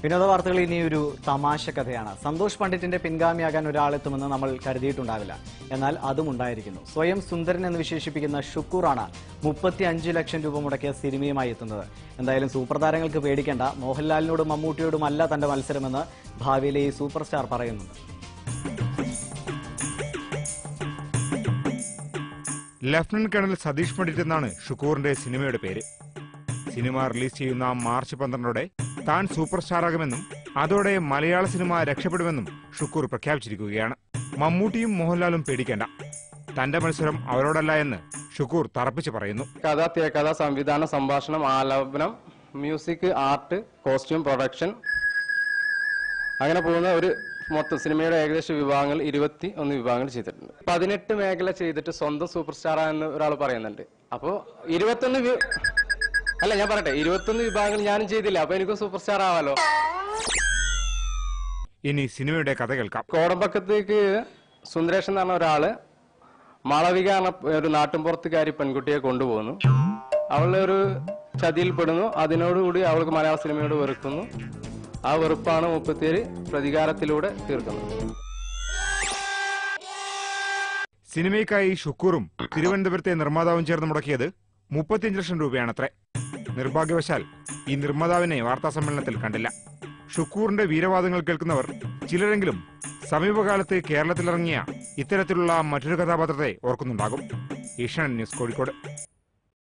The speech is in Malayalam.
വിനോദ വാർത്തകൾ ഇനി ഒരു തമാശ കഥയാണ്. സന്തോഷ് പണ്ഡിറ്റിന്റെ പിൻഗാമിയാകാൻ ഒരാളെത്തുമെന്ന് നമ്മൾ കരുതിയിട്ടുണ്ടാവില്ല. എന്നാൽ അതും ഉണ്ടായിരിക്കുന്നു. സ്വയം സുന്ദരൻ എന്ന് വിശേഷിപ്പിക്കുന്ന ഷുക്കൂറാണ് 35 ലക്ഷം രൂപ മുടക്കിയ സിനിമയുമായി എത്തുന്നത്. എന്തായാലും സൂപ്പർ താരങ്ങൾക്ക് പേടിക്കേണ്ട, മോഹൻലാലിനോടും മമ്മൂട്ടിയോടുമല്ല തന്റെ മത്സരമെന്ന് ഭാവിയിലെ ഈ സൂപ്പർ സ്റ്റാർ പറയുന്നുണ്ട്. ലഫ്റ്റനന്റ് കേണൽ സതീഷ് പണ്ഡിറ്റ് എന്നാണ് ഷുക്കൂറിന്റെ സിനിമയുടെ പേര്. സിനിമ റിലീസ് ചെയ്യുന്ന മാർച്ച് 12 താൻ സൂപ്പർ സ്റ്റാറാകുമെന്നും അതോടെ മലയാള സിനിമ രക്ഷപ്പെടുമെന്നും ഷുക്കൂർ പ്രഖ്യാപിച്ചിരിക്കുകയാണ്. മമ്മൂട്ടിയും മോഹൻലാലും പേടിക്കേണ്ട, തന്റെ മത്സരം അവരോടല്ല എന്ന് ഷുക്കൂർ തറപ്പിച്ച് പറയുന്നു. കഥ, തിരക്കഥ, സംവിധാനം, സംഭാഷണം, ആലാപനം, മ്യൂസിക്, ആർട്ട്, കോസ്റ്റ്യൂം, പ്രൊഡക്ഷൻ, അങ്ങനെ പോകുന്ന ഒരു മൊത്തം സിനിമയുടെ ഏകദേശം വിഭാഗങ്ങൾ 21 വിഭാഗങ്ങൾ ചെയ്തിട്ടുണ്ട്. 18 മേഖല ചെയ്തിട്ട് സ്വന്തം സൂപ്പർ സ്റ്റാർ എന്ന് ഒരാൾ പറയുന്നുണ്ട്. അപ്പോ 21 അല്ല, ഞാൻ പറയട്ടെ, 21 വിഭാഗങ്ങൾ ഞാനും ചെയ്തില്ല, അപ്പൊ എനിക്കും സൂപ്പർ സ്റ്റാർ ആവാലോ. ഇനി സിനിമയുടെ കഥ കേൾക്കാം. കോടമ്പക്കത്തേക്ക് സുന്ദരേഷൻ എന്ന് പറഞ്ഞ ഒരാള് മാളവിക എന്ന ഒരു നാട്ടിൻപുറത്തുകാരി പെൺകുട്ടിയെ കൊണ്ടുപോകുന്നു. അവളുടെ ഒരു ചതിയിൽപ്പെടുന്നു. അതിനോടുകൂടി അവൾക്ക് മലയാള സിനിമയോട് വെറുക്കുന്നു. ആ വെറുപ്പാണ് 37 പ്രതികാരത്തിലൂടെ തീർക്കുന്നത്. സിനിമയ്ക്കായി ഷുക്കൂറും തിരുവനന്തപുരത്തെ നിർമ്മാതാവും ചേർന്ന് മുടക്കിയത് 35 ലക്ഷം രൂപയാണത്രേ. നിർഭാഗ്യവശാൽ ഈ നിർമ്മാതാവിനെ വാർത്താസമ്മേളനത്തിൽ കണ്ടില്ല. ഷുക്കൂറിന്റെ വീരവാദങ്ങൾ കേൾക്കുന്നവർ ചിലരെങ്കിലും സമീപകാലത്ത് കേരളത്തിലിറങ്ങിയ ഇത്തരത്തിലുള്ള മറ്റൊരു കഥാപാത്രത്തെ ഓർക്കുന്നുണ്ടാകും. ഏഷ്യാനെറ്റ് ന്യൂസ്, കോഴിക്കോട്.